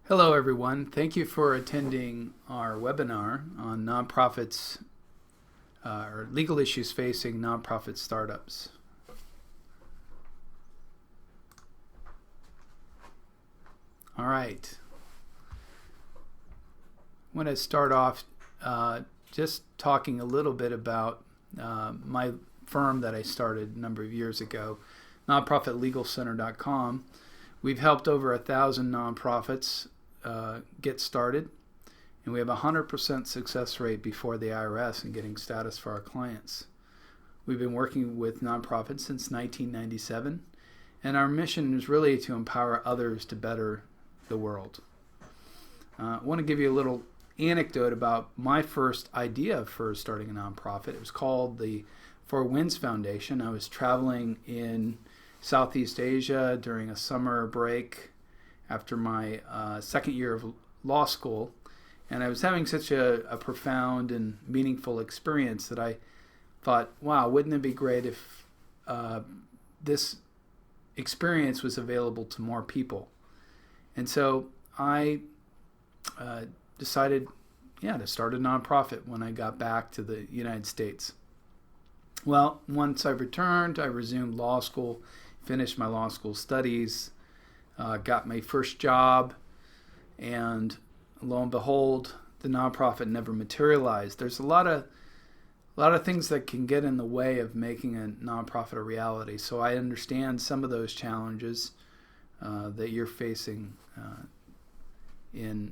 Hello, everyone. Thank you for attending our webinar on nonprofits or legal issues facing nonprofit startups. All right. I want to start off just talking a little bit about my firm that I started a number of years ago, nonprofitlegalcenter.com. We've helped over 1,000 nonprofits get started, and we have a 100% success rate before the IRS in getting status for our clients. We've been working with nonprofits since 1997, and our mission is really to empower others to better the world. I want to give you a little anecdote about my first idea for starting a nonprofit. It was called the Four Winds Foundation. I was traveling in Southeast Asia during a summer break after my second year of law school, and I was having such a profound and meaningful experience that I thought, wow, wouldn't it be great if this experience was available to more people? And so I decided, to start a nonprofit when I got back to the United States. Well, once I returned, I resumed law school, finished my law school studies, got my first job, and lo and behold, the nonprofit never materialized. There's a lot of things that can get in the way of making a nonprofit a reality. So I understand some of those challenges that you're facing in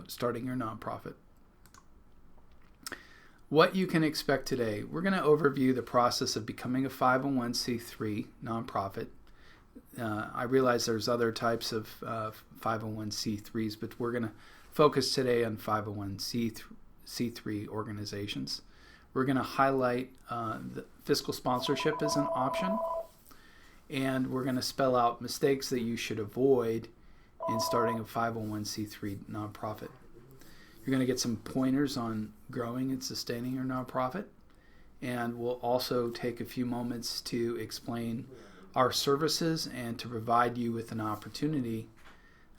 starting your nonprofit. What you can expect today, we're going to overview the process of becoming a 501c3 nonprofit. I realize there's other types of 501c3s, but we're going to focus today on 501c3 organizations. We're going to highlight the fiscal sponsorship as an option, and we're going to spell out mistakes that you should avoid in starting a 501c3 nonprofit. You're going to get some pointers on growing and sustaining your nonprofit, and we'll also take a few moments to explain our services and to provide you with an opportunity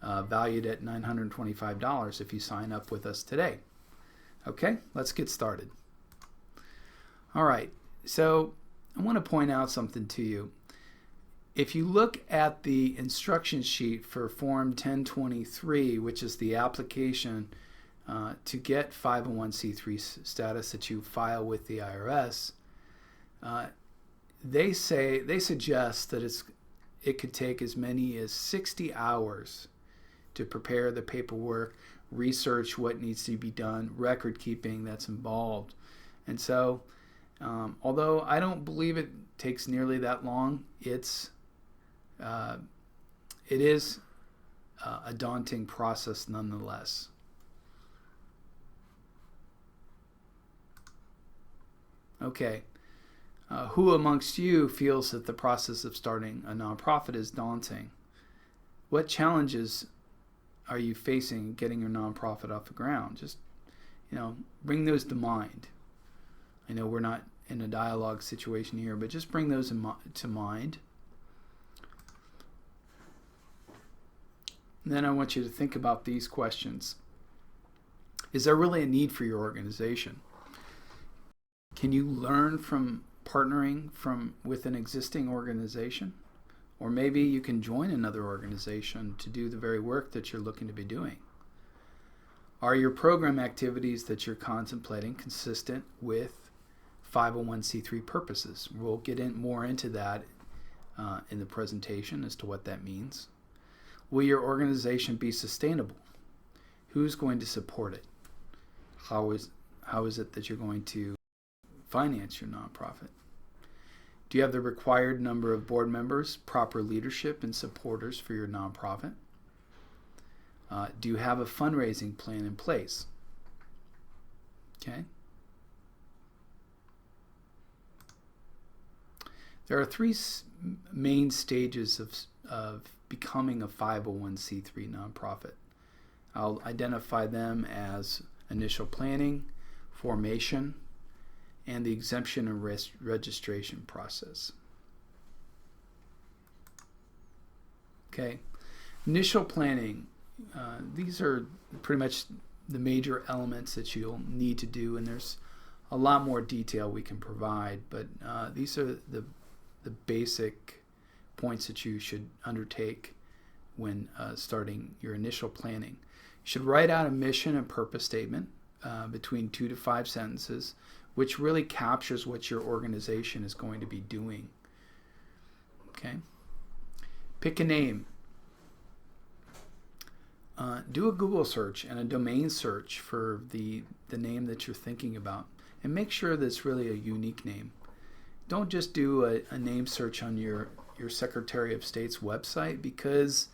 valued at $925 if you sign up with us today. Okay, let's get started. All right, so I want to point out something to you. If you look at the instruction sheet for Form 1023, which is the application to get 501c3 status that you file with the IRS, they suggest that it could take as many as 60 hours to prepare the paperwork, research what needs to be done, record keeping that's involved. And so, although I don't believe it takes nearly that long, it is a daunting process nonetheless. Okay. Who amongst you feels that the process of starting a nonprofit is daunting? What challenges are you facing getting your nonprofit off the ground? Just, bring those to mind. I know we're not in a dialogue situation here, but just bring those to mind. And then I want you to think about these questions. Is there really a need for your organization? Can you learn from partnering with an existing organization? Or maybe you can join another organization to do the very work that you're looking to be doing. Are your program activities that you're contemplating consistent with 501c3 purposes? We'll get more into that in the presentation as to what that means. Will your organization be sustainable? Who's going to support it? How is it that you're going to finance your nonprofit? Do you have the required number of board members, proper leadership, and supporters for your nonprofit? Do you have a fundraising plan in place? Okay. There are three main stages of becoming a 501c3 nonprofit. I'll identify them as initial planning, formation, and the exemption and registration process. Okay, initial planning. these are pretty much the major elements that you'll need to do, and there's a lot more detail we can provide, but these are the basic points that you should undertake when starting your initial planning. You should write out a mission and purpose statement between 2 to 5 sentences, which really captures what your organization is going to be doing. Okay. Pick a name. Do a Google search and a domain search for the name that you're thinking about, and make sure that it's really a unique name. Don't just do a name search on your Secretary of State's website, because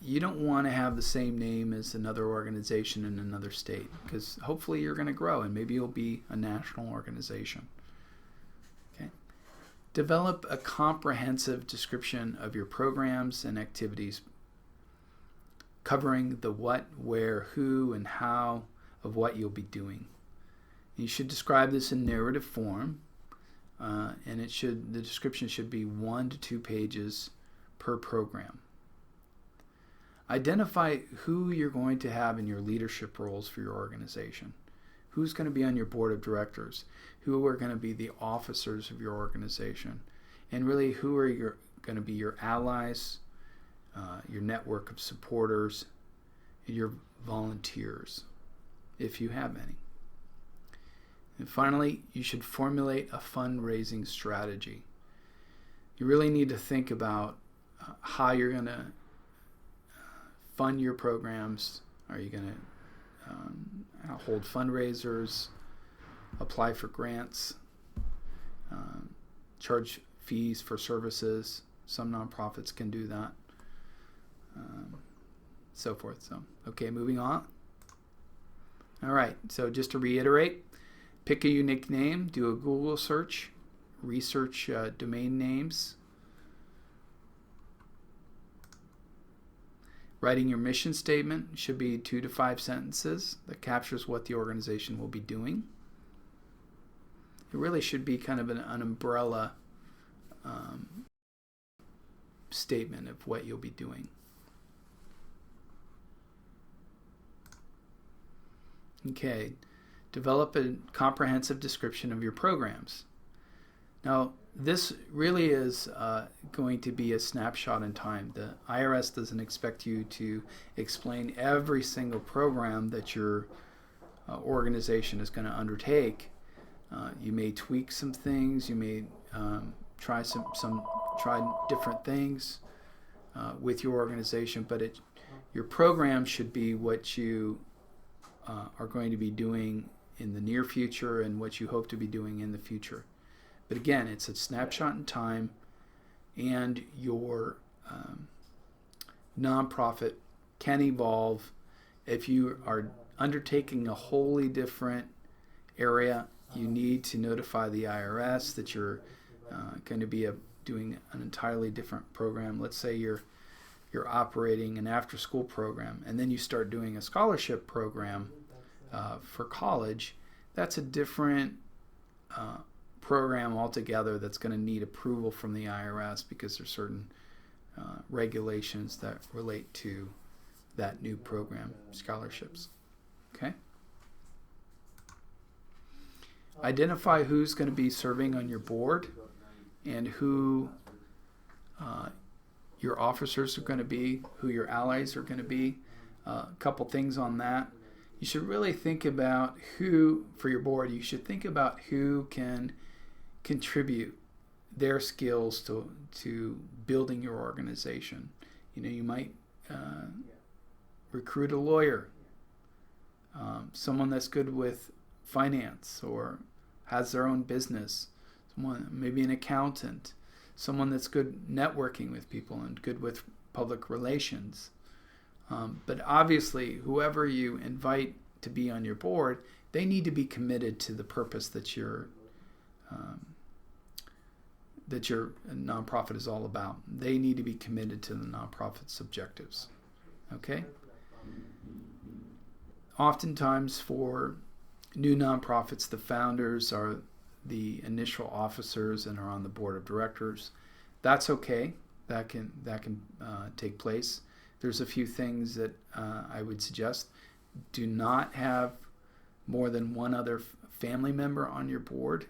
you don't want to have the same name as another organization in another state, because hopefully you're going to grow and maybe you'll be a national organization. Okay. Develop a comprehensive description of your programs and activities, covering the what, where, who, and how of what you'll be doing. You should describe this in narrative form, and the description should be 1 to 2 pages per program. Identify who you're going to have in your leadership roles for your organization. Who's going to be on your board of directors? Who are going to be the officers of your organization? And really, who are going to be your allies, your network of supporters, your volunteers, if you have any. And finally, you should formulate a fundraising strategy. You really need to think about how you're going to fund your programs. Are you going to hold fundraisers, apply for grants, charge fees for services? Some nonprofits can do that. So forth. So, okay, moving on. All right, so just to reiterate, pick a unique name, do a Google search, research domain names, writing your mission statement should be 2 to 5 sentences that captures what the organization will be doing. It really should be kind of an umbrella statement of what you'll be doing. Okay, develop a comprehensive description of your programs. Now, this really is going to be a snapshot in time. The IRS doesn't expect you to explain every single program that your organization is going to undertake. You may tweak some things. You may try different things with your organization, but your program should be what you are going to be doing in the near future and what you hope to be doing in the future. But again, it's a snapshot in time, and your nonprofit can evolve. If you are undertaking a wholly different area, you need to notify the IRS that you're going to be doing an entirely different program. Let's say you're operating an after-school program, and then you start doing a scholarship program for college. That's a different program altogether that's going to need approval from the IRS, because there's certain regulations that relate to that new program, scholarships. Okay? Identify who's going to be serving on your board and who your officers are going to be, who your allies are going to be. A couple things on that. You should really think about who, for your board, you should think about who can contribute their skills to building your organization. You might recruit a lawyer, someone that's good with finance or has their own business, someone, maybe an accountant, someone that's good networking with people and good with public relations. But obviously, whoever you invite to be on your board, they need to be committed to the purpose that your nonprofit is all about. They need to be committed to the nonprofit's objectives. Okay? Oftentimes for new nonprofits, the founders are the initial officers and are on the board of directors. That's okay. That can take place. there's a few things that I would suggest. Do not have more than one other family member on your board,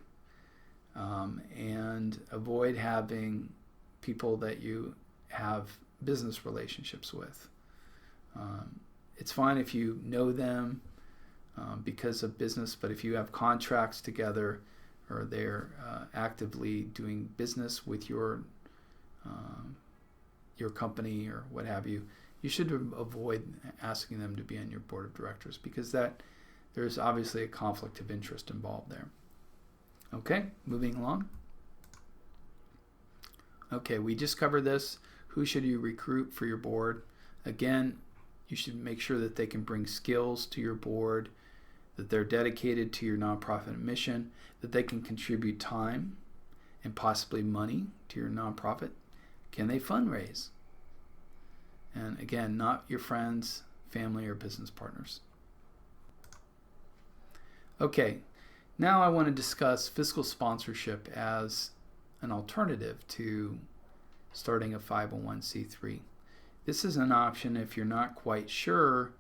and avoid having people that you have business relationships with. It's fine if you know them because of business, but if you have contracts together or they're actively doing business with your company or what have you, you should avoid asking them to be on your board of directors, because there's obviously a conflict of interest involved there. Okay, moving along. Okay, we just covered this. Who should you recruit for your board? Again, you should make sure that they can bring skills to your board, that they're dedicated to your nonprofit mission, that they can contribute time and possibly money to your nonprofit. Can they fundraise? And again, not your friends, family, or business partners. Okay, now I want to discuss fiscal sponsorship as an alternative to starting a 501c3. This is an option if you're not quite sure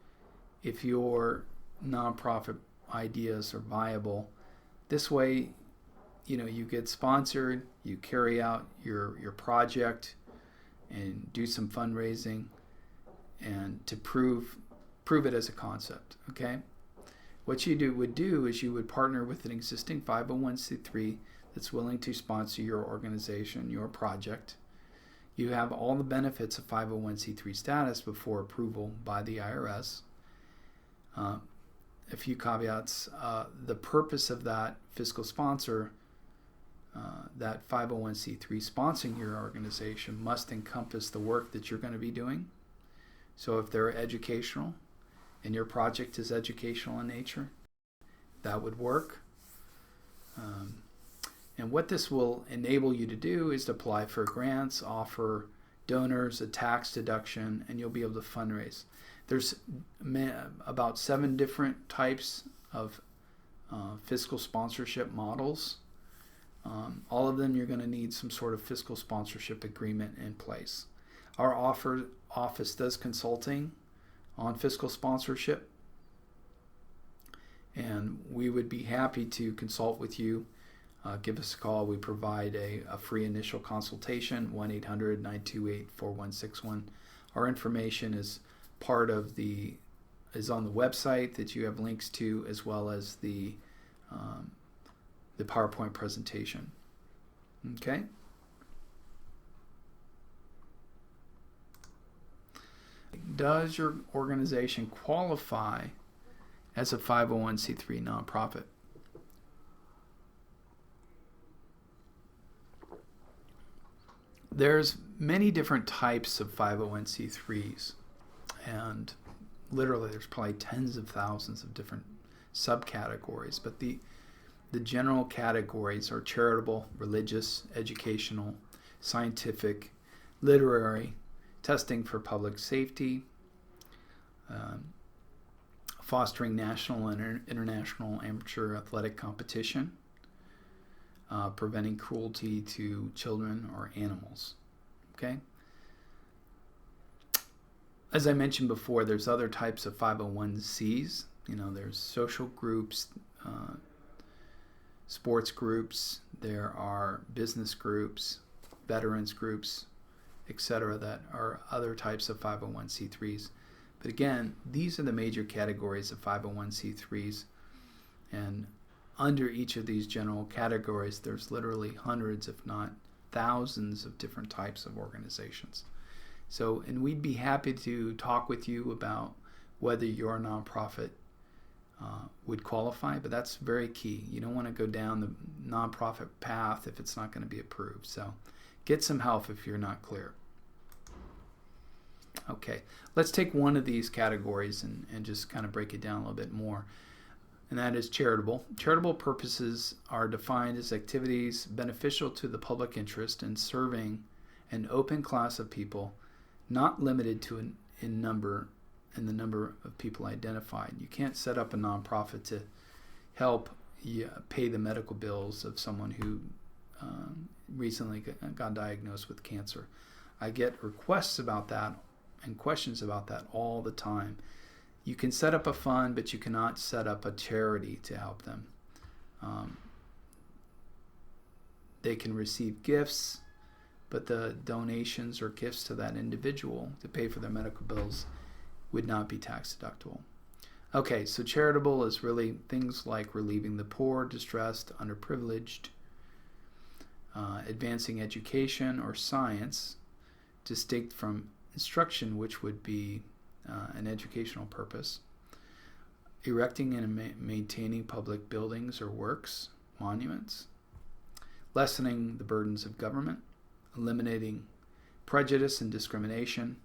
if your nonprofit ideas are viable. This way, you get sponsored, you carry out your project and do some fundraising and to prove it as a concept. Okay, what you would do is you would partner with an existing 501c3 that's willing to sponsor your organization, your project. You have all the benefits of 501c3 status before approval by the IRS. A few caveats. The purpose of that fiscal sponsor, that 501c3 sponsoring your organization, must encompass the work that you're going to be doing. So if they're educational and your project is educational in nature, that would work. And what this will enable you to do is to apply for grants, offer donors a tax deduction, and you'll be able to fundraise. There's about 7 different types of fiscal sponsorship models. All of them you're going to need some sort of fiscal sponsorship agreement in place. Our office does consulting on fiscal sponsorship, and we would be happy to consult with you. Give us a call. We provide a free initial consultation, 1-800-928-4161. Our information is on the website that you have links to, as well as the PowerPoint presentation. Okay. Does your organization qualify as a 501c3 nonprofit? There's many different types of 501c3s, and literally there's probably tens of thousands of different subcategories, but the general categories are charitable, religious, educational, scientific, literary, testing for public safety, fostering national and international amateur athletic competition, preventing cruelty to children or animals. Okay. As I mentioned before, there's other types of 501c's. There's social groups, sports groups, there are business groups, veterans groups, etc. that are other types of 501c3s. But again, these are the major categories of 501c3s, and under each of these general categories, there's literally hundreds, if not thousands, of different types of organizations. So, and we'd be happy to talk with you about whether your nonprofit would qualify, but that's very key. You don't want to go down the nonprofit path if it's not going to be approved. So get some help if you're not clear. Okay, let's take one of these categories and just kind of break it down a little bit more. And that is charitable. Charitable purposes are defined as activities beneficial to the public interest in serving an open class of people, not limited to in the number of people identified. You can't set up a nonprofit to help pay the medical bills of someone who recently got diagnosed with cancer. I get requests about that and questions about that all the time. You can set up a fund, but you cannot set up a charity to help them. They can receive gifts, but the donations or gifts to that individual to pay for their medical bills would not be tax deductible. Okay, so charitable is really things like relieving the poor, distressed, underprivileged, advancing education or science, distinct from instruction, which would be an educational purpose, erecting and maintaining public buildings or works, monuments, lessening the burdens of government, eliminating prejudice and discrimination,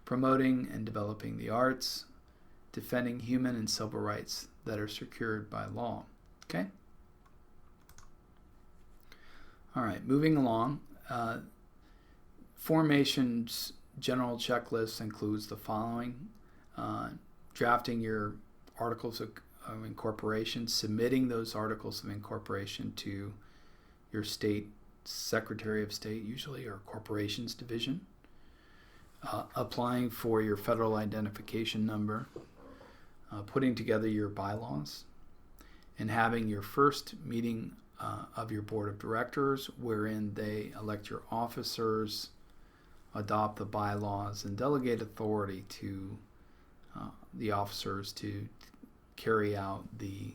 promoting and developing the arts, defending human and civil rights that are secured by law. Okay? All right, moving along. Formation's general checklist includes the following: drafting your articles of incorporation, submitting those articles of incorporation to your state Secretary of State, usually, or Corporations Division, applying for your federal identification number, putting together your bylaws, and having your first meeting of your board of directors, wherein they elect your officers, adopt the bylaws, and delegate authority to the officers to carry out the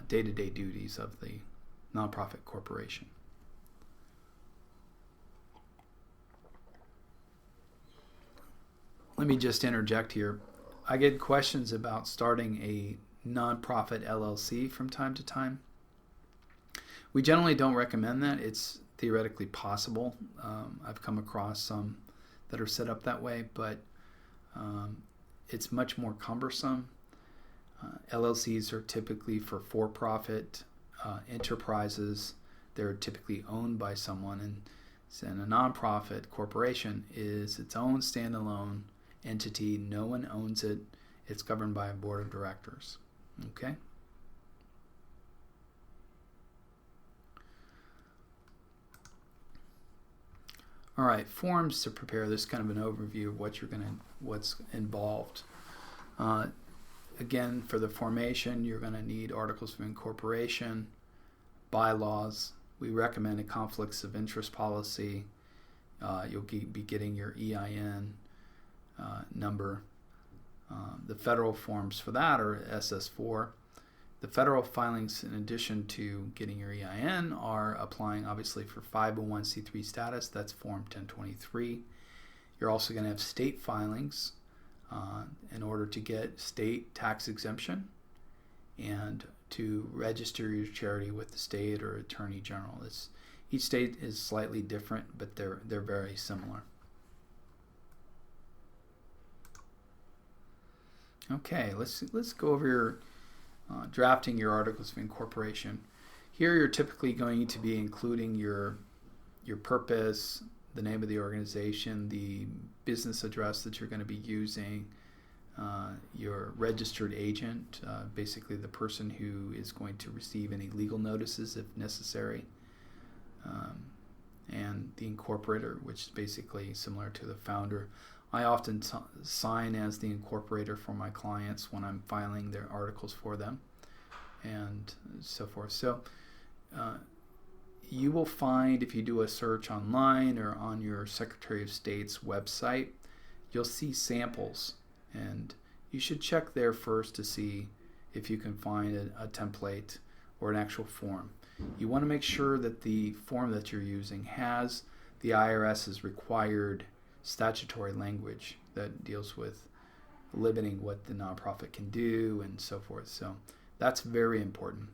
day-to-day duties of the nonprofit corporation. Let me just interject here. I get questions about starting a nonprofit LLC from time to time. We generally don't recommend that. It's theoretically possible. I've come across some that are set up that way, but it's much more cumbersome. LLCs are typically for-profit enterprises. They're typically owned by someone, and a nonprofit corporation is its own standalone entity. No one owns it. It's governed by a board of directors. Okay? All right, forms to prepare. This is kind of an overview of what's involved. Again, for the formation, you're going to need articles of incorporation, bylaws. We recommend a conflicts of interest policy. You'll be getting your EIN number. The federal forms for that are SS4. The federal filings, in addition to getting your EIN, are applying obviously for 501c3 status. That's Form 1023. You're also going to have state filings in order to get state tax exemption and to register your charity with the state or attorney general. Each state is slightly different, but they're very similar. Okay, let's go over your drafting your articles of incorporation. Here you're typically going to be including your purpose, the name of the organization, the business address that you're going to be using, your registered agent, basically the person who is going to receive any legal notices if necessary, and the incorporator, which is basically similar to the founder. I often sign as the incorporator for my clients when I'm filing their articles for them, and so forth. So you will find, if you do a search online or on your Secretary of State's website, you'll see samples, and you should check there first to see if you can find a template or an actual form. You want to make sure that the form that you're using has the IRS's required statutory language that deals with limiting what the nonprofit can do and so forth. So that's very important.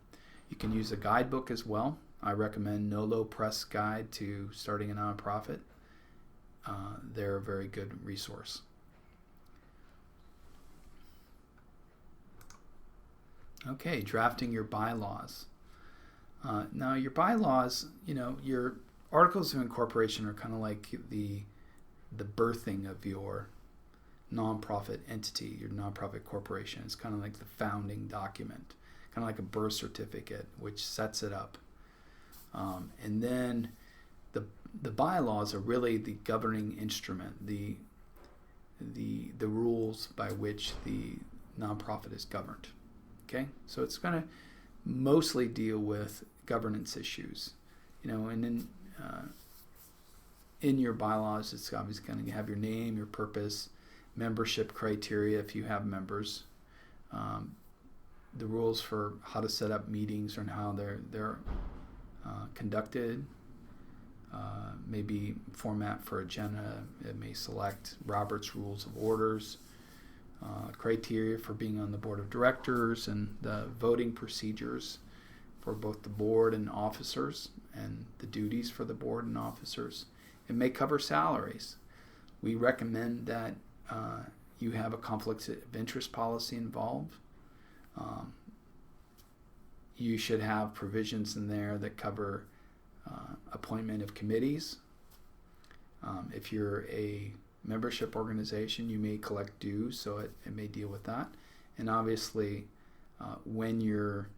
You can use a guidebook as well. I recommend Nolo Press Guide to Starting a Nonprofit. They're a very good resource. Okay, drafting your bylaws. Now your bylaws, your articles of incorporation are kind of like the birthing of your nonprofit entity, your nonprofit corporation. It's kind of like the founding document, kind of like a birth certificate, which sets it up. And then the bylaws are really the governing instrument. the rules by which the nonprofit is governed. Okay, so it's going to mostly deal with governance issues, and then in your bylaws, it's obviously going to have your name, your purpose, membership criteria if you have members, the rules for how to set up meetings and how they're conducted, maybe format for agenda. It may select Robert's Rules of Orders, criteria for being on the board of directors, and the voting procedures for both the board and officers, and the duties for the board and officers. It may cover salaries. We recommend that you have a conflict of interest policy involved. You should have provisions in there that cover appointment of committees. If you're a membership organization, you may collect dues, so it may deal with that. And obviously, when you're,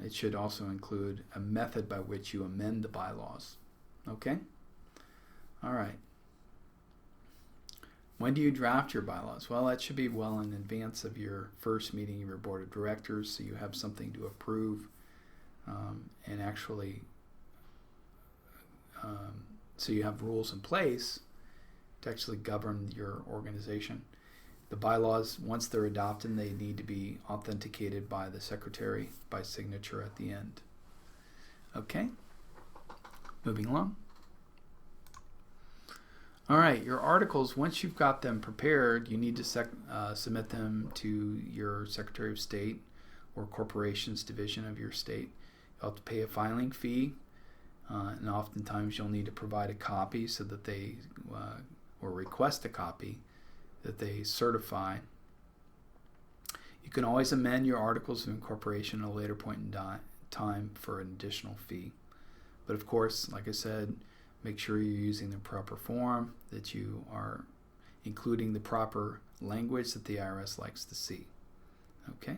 it should also include a method by which you amend the bylaws. Okay? All right. When do you draft your bylaws? Well, that should be well in advance of your first meeting of your board of directors, so you have something to approve, and actually, so you have rules in place to actually govern your organization. The bylaws, once they're adopted, they need to be authenticated by the secretary by signature at the end. Okay, moving along. All right, your articles, once you've got them prepared, you need to submit them to your Secretary of State or Corporations Division of your state. You'll have to pay a filing fee, and oftentimes you'll need to provide a copy so that they, or request a copy, that they certify. You can always amend your articles of incorporation at a later point in time for an additional fee. But of course, like I said, make sure you're using the proper form, that you are including the proper language that the IRS likes to see. Okay?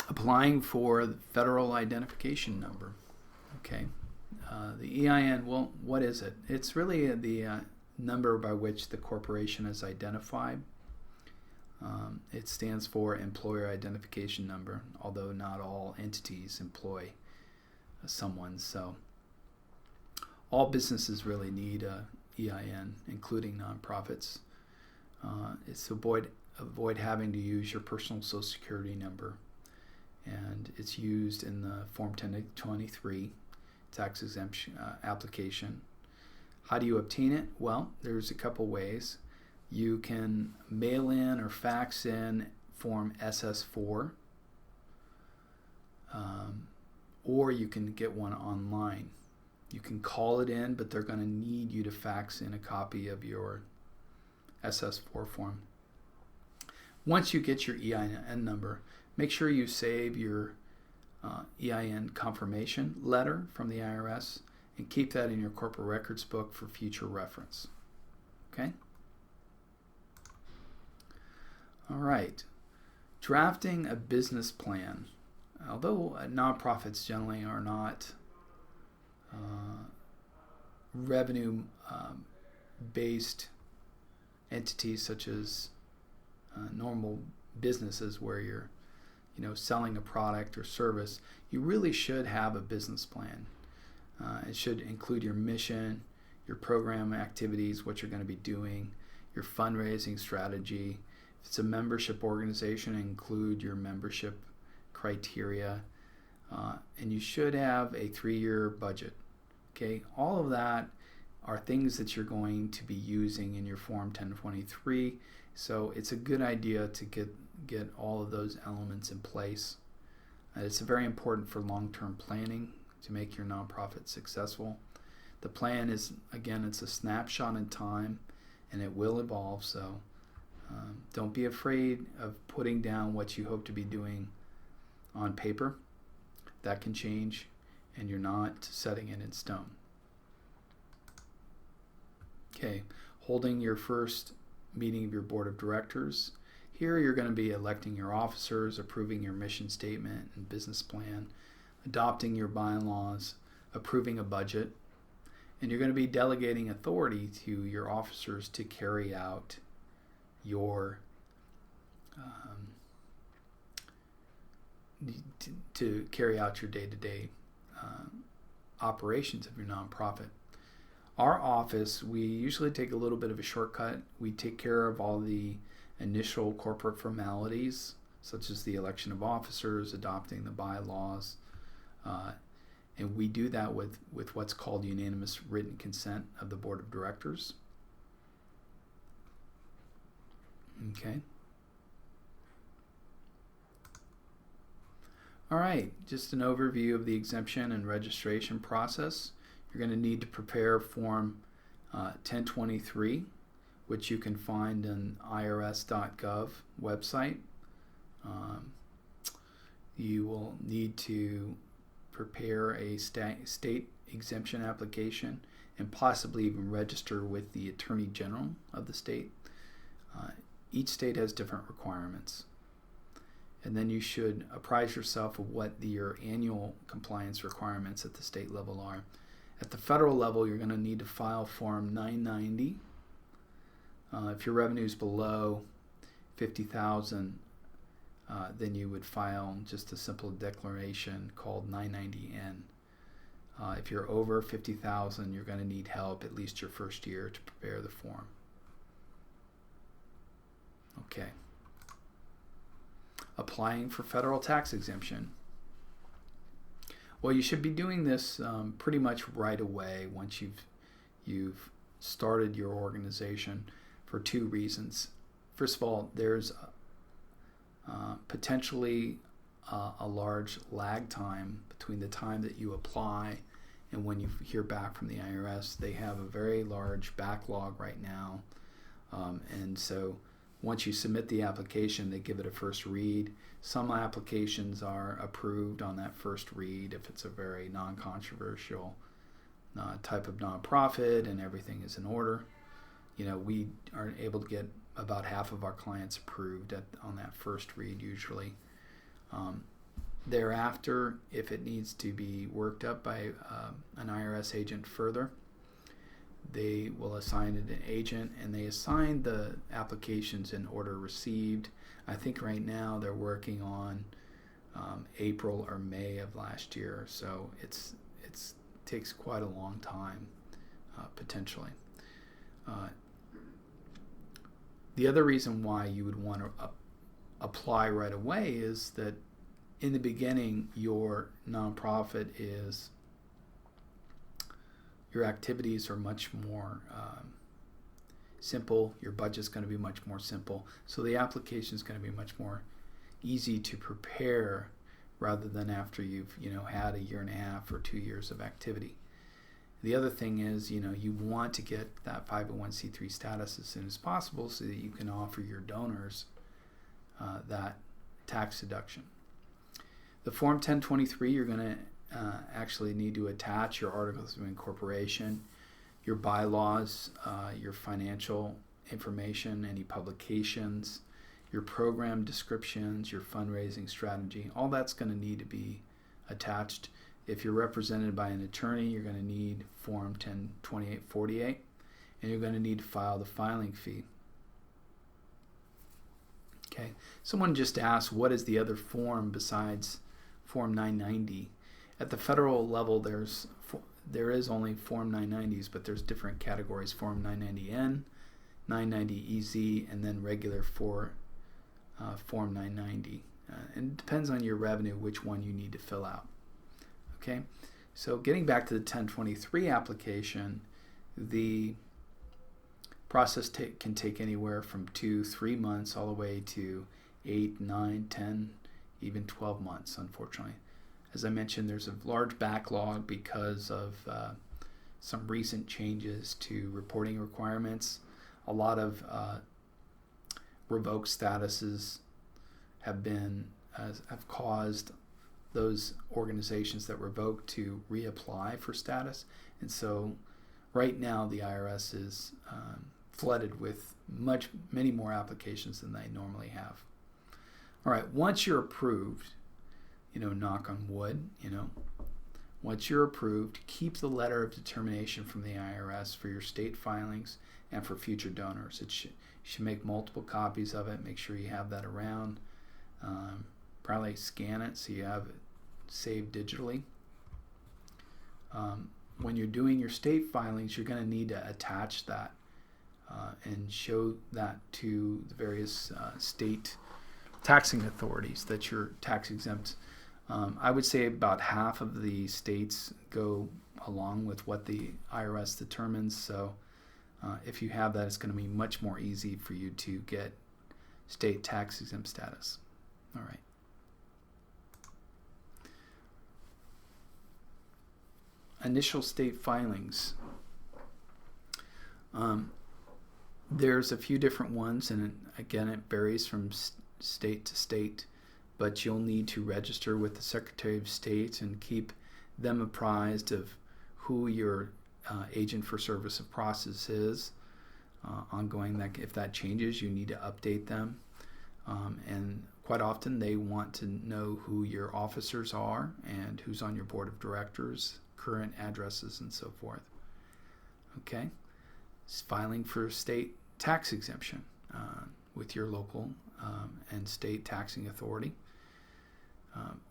Applying for the federal identification number. Okay? The EIN, well, what is it? It's really the number by which the corporation is identified. It stands for Employer Identification Number, although not all entities employ someone. So all businesses really need a EIN, including nonprofits. It's to avoid having to use your personal Social Security number. And it's used in the Form 1023 tax exemption application. How do you obtain it? Well, there's a couple ways. You can mail in or fax in Form SS4, or you can get one online. You can call it in, but they're going to need you to fax in a copy of your SS4 form. Once you get your EIN number, make sure you save your EIN confirmation letter from the IRS and keep that in your corporate records book for future reference. Okay? All right. Drafting a business plan. Although nonprofits generally are not revenue-based entities such as normal businesses where you're selling a product or service, you really should have a business plan. It should include your mission, your program activities, what you're going to be doing, your fundraising strategy. If it's a membership organization, include your membership criteria, and you should have a 3-year budget. Okay, all of that are things that you're going to be using in your Form 1023. So it's a good idea to get all of those elements in place. It's very important for long-term planning to make your nonprofit successful. The plan is, again, it's a snapshot in time, and it will evolve. So don't be afraid of putting down what you hope to be doing on paper. That can change, and you're not setting it in stone. Okay, holding your first meeting of your board of directors. Here you're going to be electing your officers, approving your mission statement and business plan, adopting your bylaws, approving a budget, and you're going to be delegating authority to your officers to carry out your day-to-day operations of your nonprofit. Our office, we usually take a little bit of a shortcut. We take care of all the initial corporate formalities, such as the election of officers, adopting the bylaws, and we do that with what's called unanimous written consent of the board of directors. Okay. All right, just an overview of the exemption and registration process. You're going to need to prepare Form 1023, which you can find on irs.gov website. You will need to prepare a state exemption application and possibly even register with the Attorney General of the state. Each state has different requirements. And then you should apprise yourself of what your annual compliance requirements at the state level are. At the federal level, you're going to need to file Form 990. If your revenue is below $50,000, then you would file just a simple declaration called 990N. If you're over $50,000, you're going to need help at least your first year to prepare the form. Okay. Applying for federal tax exemption. Well, you should be doing this pretty much right away once you've started your organization for two reasons. First of all, there's potentially a large lag time between the time that you apply and when you hear back from the IRS. They have a very large backlog right now, and so once you submit the application, they give it a first read. Some applications are approved on that first read if it's a very non-controversial type of nonprofit and everything is in order. We are able to get about half of our clients approved on that first read usually. Thereafter, if it needs to be worked up by an IRS agent further, they will assign it an agent, and they assign the applications in order received. I think right now they're working on April or May of last year, so it takes quite a long time potentially. The other reason why you would want to apply right away is that in the beginning, your nonprofit your activities are much more simple. Your budget's going to be much more simple. So the application is going to be much more easy to prepare rather than after you've had a year and a half or 2 years of activity. The other thing is, you want to get that 501c3 status as soon as possible so that you can offer your donors that tax deduction. The Form 1023, you're going to actually need to attach your articles of incorporation, your bylaws, your financial information, any publications, your program descriptions, your fundraising strategy. All that's going to need to be attached. If you're represented by an attorney, you're going to need Form 102848, and you're going to need to file the filing fee. Okay. Someone just asked, what is the other form besides Form 990? At the federal level, there is only Form 990s, but there's different categories: Form 990N, 990EZ, and then regular Form 990. And it depends on your revenue which one you need to fill out. Okay, so getting back to the 1023 application, the process can take anywhere from 2-3 months all the way to 8, 9, 10, even 12 months, unfortunately. As I mentioned, there's a large backlog because of some recent changes to reporting requirements. A lot of revoked statuses have caused those organizations that revoked to reapply for status, and so right now the IRS is flooded with many more applications than they normally have. All right, once you're approved, knock on wood, once you're approved, keep the letter of determination from the IRS for your state filings and for future donors. You should make multiple copies of it. Make sure you have that around. Probably scan it so you have it saved digitally. When you're doing your state filings, you're going to need to attach that and show that to the various state taxing authorities that you're tax exempt. I would say about half of the states go along with what the IRS determines, so if you have that, it's going to be much more easy for you to get state tax exempt status. All right. Initial state filings. There's a few different ones, and again, it varies from state to state, but you'll need to register with the Secretary of State and keep them apprised of who your agent for service of process is ongoing. That if that changes, you need to update them, and quite often they want to know who your officers are and who's on your board of directors, current addresses, and so forth. Okay, it's filing for state tax exemption with your local and state taxing authority.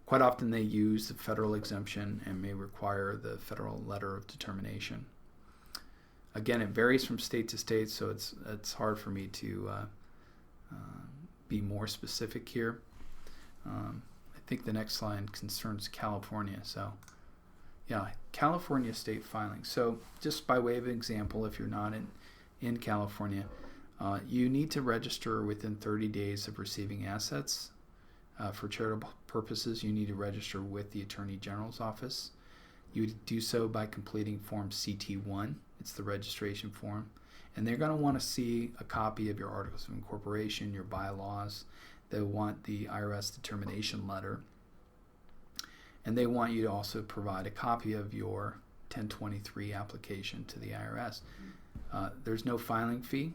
Quite often they use the federal exemption and may require the federal letter of determination. Again, it varies from state to state, so it's hard for me to be more specific here. I think the next slide concerns California. So yeah, California state filing. So just by way of example, if you're not in California, you need to register within 30 days of receiving assets. For charitable purposes, you need to register with the Attorney General's office. You would do so by completing Form CT1. It's the registration form. And they're going to want to see a copy of your Articles of Incorporation, your bylaws. They'll want the IRS determination letter. And they want you to also provide a copy of your 1023 application to the IRS. There's no filing fee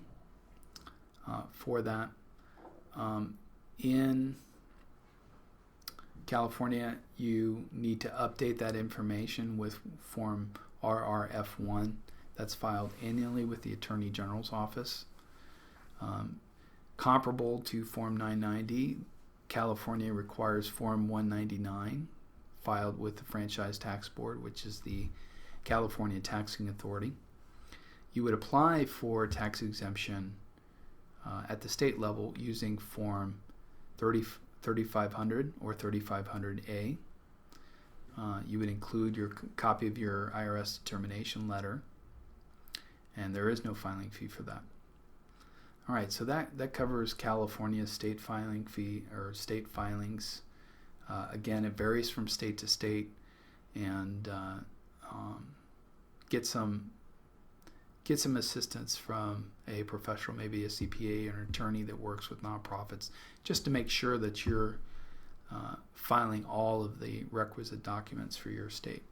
for that. In California, you need to update that information with Form RRF1 that's filed annually with the Attorney General's office. Comparable to Form 990, California requires Form 199 filed with the Franchise Tax Board, which is the California taxing authority. You would apply for tax exemption at the state level using Form 3500 or 3500A. You would include your copy of your IRS determination letter, and there is no filing fee for that. All right, so that covers California's state filing fee or state filings. Again, it varies from state to state, and get some assistance from a professional, maybe a CPA or an attorney that works with nonprofits, just to make sure that you're filing all of the requisite documents for your state.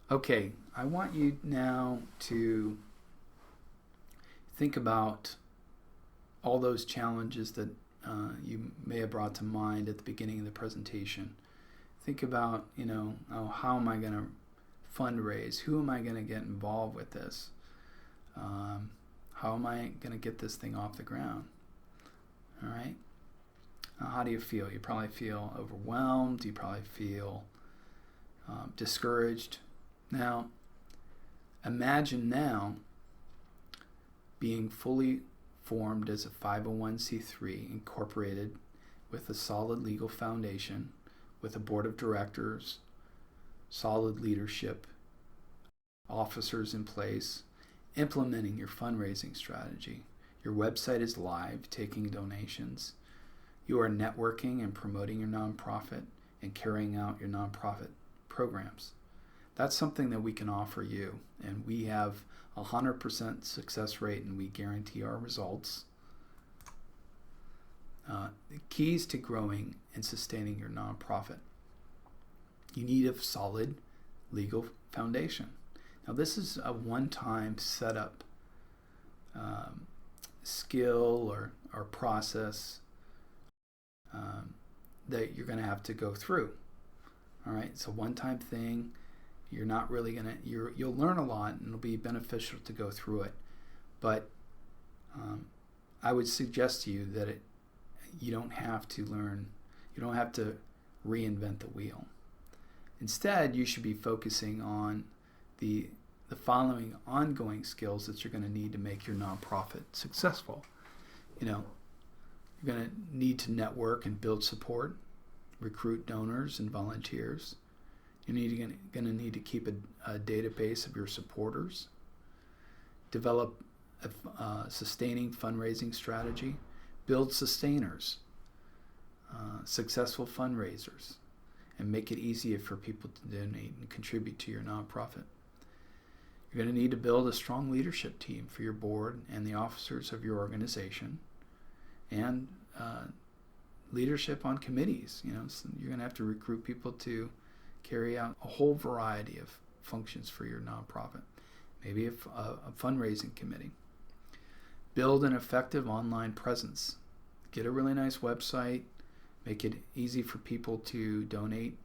Okay, I want you now to think about all those challenges that you may have brought to mind at the beginning of the presentation. Think about, how am I going to fundraise? Who am I going to get involved with this? How am I going to get this thing off the ground? All right. How do you feel? You probably feel overwhelmed. You probably feel discouraged. Now, imagine now being fully formed as a 501c3 incorporated with a solid legal foundation, with a board of directors, solid leadership, officers in place, implementing your fundraising strategy. Your website is live, taking donations. You are networking and promoting your nonprofit and carrying out your nonprofit programs. That's something that we can offer you, and we have 100% success rate, and we guarantee our results. The keys to growing and sustaining your nonprofit. You need a solid legal foundation. Now, this is a one-time setup skill or process that you're going to have to go through. All right, it's a one-time thing. You're not really going to, you'll learn a lot, and it'll be beneficial to go through it. But I would suggest to you that you don't have to learn, you don't have to reinvent the wheel. Instead, you should be focusing on the following ongoing skills that you're going to need to make your nonprofit successful. You know, you're going to need to network and build support, recruit donors and volunteers. You're going to need to keep a database of your supporters, develop a sustaining fundraising strategy, build sustainers, successful fundraisers, and make it easier for people to donate and contribute to your nonprofit. You're going to need to build a strong leadership team for your board and the officers of your organization, and leadership on committees. You know, so you're going to have to recruit people to carry out a whole variety of functions for your nonprofit. Maybe a fundraising committee. Build an effective online presence. Get a really nice website. Make it easy for people to donate,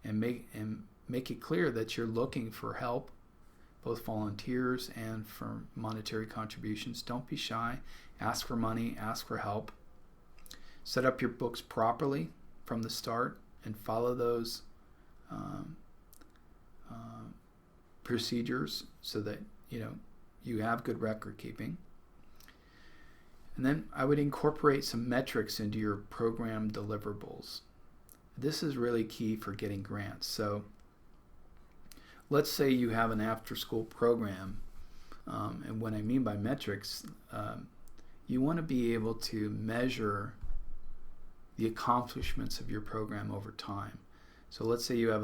and make it clear that you're looking for help, both volunteers and for monetary contributions. Don't be shy. Ask for money. Ask for help. Set up your books properly from the start and follow those procedures so that you have good record keeping. And then I would incorporate some metrics into your program deliverables. This is really key for getting grants. So let's say you have an after-school program, and what I mean by metrics, you want to be able to measure the accomplishments of your program over time. So let's say you have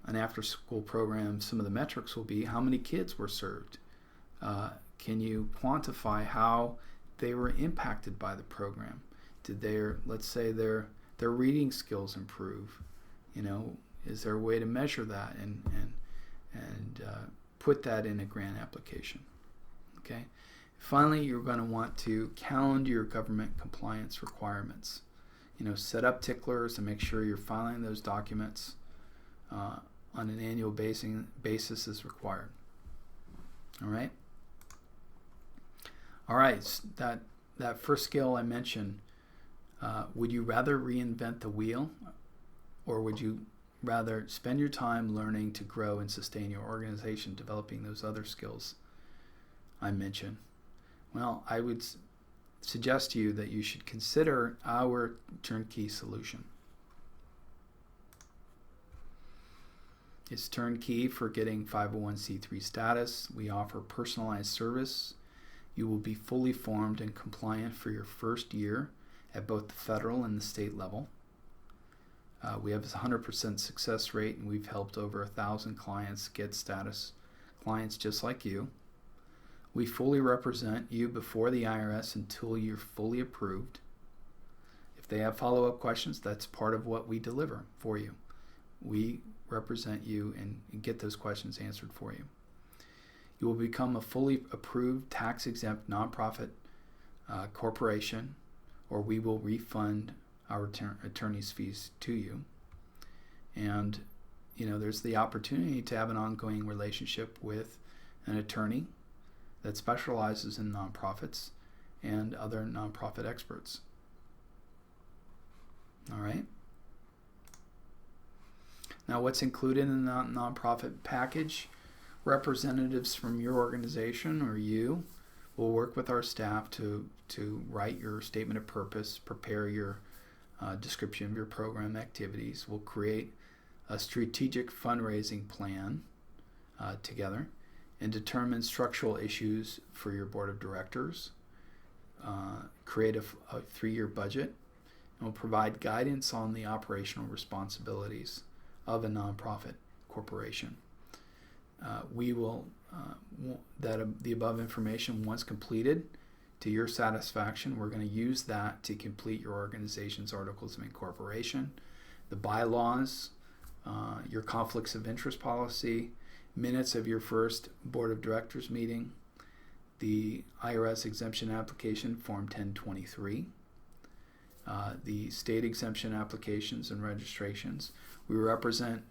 an after-school program. Some of the metrics will be how many kids were served. Can you quantify how they were impacted by the program? Did let's say their reading skills improve? Is there a way to measure that and put that in a grant application? Okay. Finally, you're going to want to calendar your government compliance requirements. Set up ticklers and make sure you're filing those documents on an annual basis as required. All right. All right. That first skill I mentioned. Would you rather reinvent the wheel, or would you rather spend your time learning to grow and sustain your organization, developing those other skills I mentioned? Well, I would suggest to you that you should consider our turnkey solution. It's turnkey for getting 501c3 status. We offer personalized service. You will be fully formed and compliant for your first year at both the federal and the state level. We have a 100% success rate, and we've helped over 1,000 clients get status, clients just like you. We fully represent you before the IRS until you're fully approved. If they have follow-up questions, that's part of what we deliver for you. We represent you and get those questions answered for you. You will become a fully approved tax-exempt nonprofit corporation, or we will refund our attorney's fees to you. And there's the opportunity to have an ongoing relationship with an attorney that specializes in nonprofits and other nonprofit experts. All right. Now, what's included in the nonprofit package? Representatives from your organization or you will work with our staff to write your statement of purpose, prepare your description of your program activities. We'll create a strategic fundraising plan together and determine structural issues for your board of directors, create a 3-year budget, and will provide guidance on the operational responsibilities of a nonprofit corporation. We will, the above information, once completed to your satisfaction, we're going to use that to complete your organization's articles of incorporation, the bylaws, your conflicts of interest policy, minutes of your first board of directors meeting, the IRS exemption application, Form 1023, the state exemption applications and registrations. We represent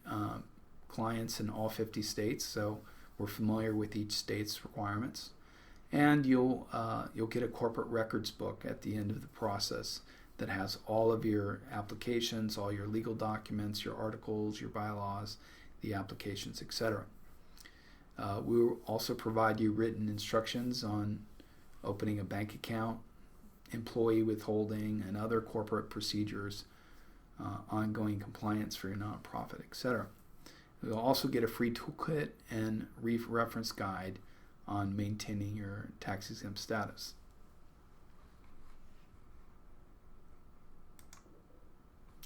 clients in all 50 states, so we're familiar with each state's requirements. And you'll get a corporate records book at the end of the process that has all of your applications, all your legal documents, your articles, your bylaws, the applications, etc. We will also provide you written instructions on opening a bank account, employee withholding, and other corporate procedures, ongoing compliance for your nonprofit, etc. You'll also get a free toolkit and reference guide on maintaining your tax-exempt status.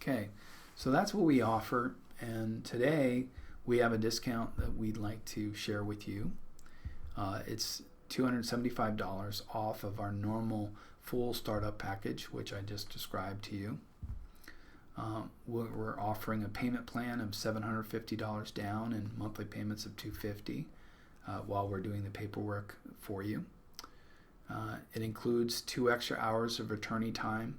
Okay, so that's what we offer, and today we have a discount that we'd like to share with you. It's $275 off of our normal full startup package, which I just described to you. We're offering a payment plan of $750 down and monthly payments of $250 while we're doing the paperwork for you. It includes 2 extra hours of attorney time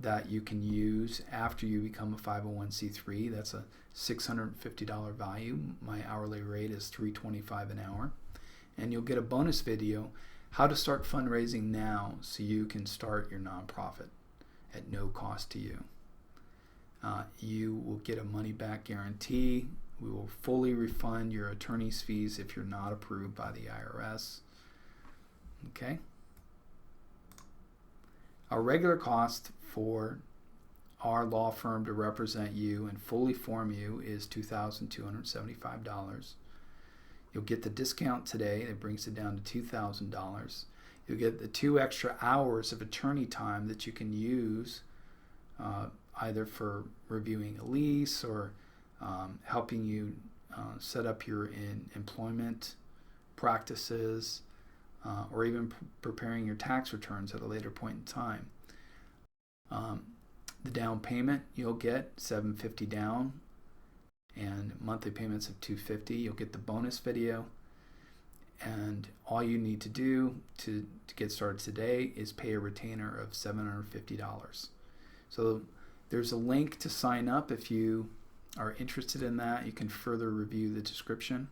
that you can use after you become a 501c3. That's a $650 value. My hourly rate is $325 an hour. And you'll get a bonus video, how to start fundraising now so you can start your nonprofit at no cost to you. You will get a money back guarantee. We will fully refund your attorney's fees if you're not approved by the IRS. Okay? Our regular cost for our law firm to represent you and fully form you is $2,275. You'll get the discount today. It brings it down to $2,000. You'll get the 2 extra hours of attorney time that you can use either for reviewing a lease or helping you set up your employment practices or even preparing your tax returns at a later point in time. The down payment you'll get $750 down and monthly payments of $250. You'll get the bonus video, and all you need to do to get started today is pay a retainer of $750. So there's a link to sign up if you are interested in that. You can further review the description.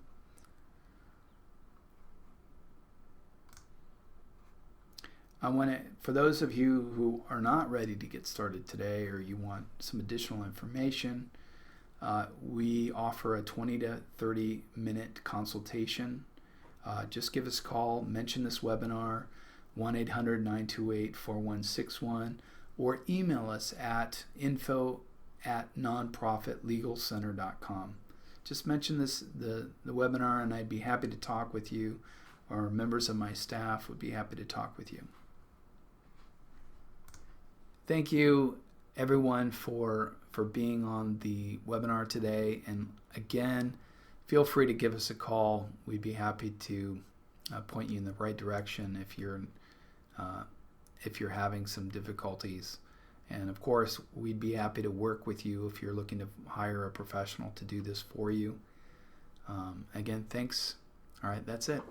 For those of you who are not ready to get started today, or you want some additional information, we offer a 20 to 30 minute consultation. Just give us a call, mention this webinar, 1-800-928-4161, or email us at info@nonprofitlegalcenter.com. Just mention the webinar, and I'd be happy to talk with you, or members of my staff would be happy to talk with you. Thank you, everyone, for being on the webinar today. And again, feel free to give us a call. We'd be happy to point you in the right direction if you're having some difficulties. And of course, we'd be happy to work with you if you're looking to hire a professional to do this for you. Again, thanks. All right, that's it.